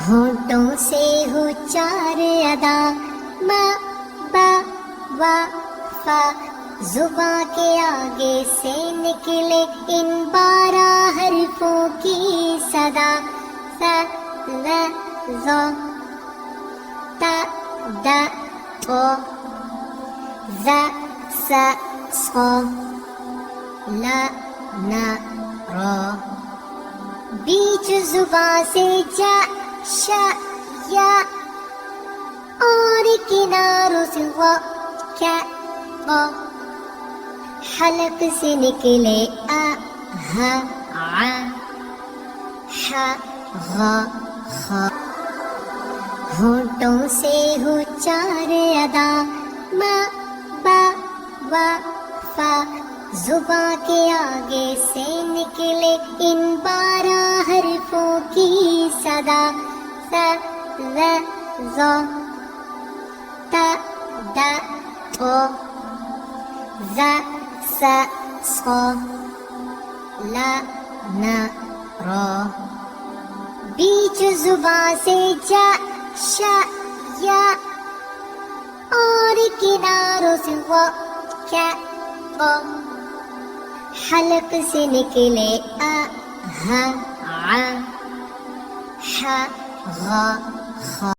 ہونٹوں سے ہو چار ادا، ما با وا فا، زباں کے آگے سے نکلے ان 12 حرفوں کی صدا، سا لا ظا تا دا قا، ذا سا صا، لا نا را، بیچ زباں سے جا شا یا، اور کناروں سے وا کیا قا، حلق سے نکلے آ ہا ع حا غا خا، ہونٹوں سے ہو چار ادا، ما با وا فا، زباں کے آگے سے نکلے ان 12 حرفوں کی صدا، سا لا ظا تا دا قا، ذا سا صا، لا نا را، بیچ زباں سے جا شا یا، اور کناروں سے وا کیا قا، حلق سے نکلے آ ہا ع حا غا خا۔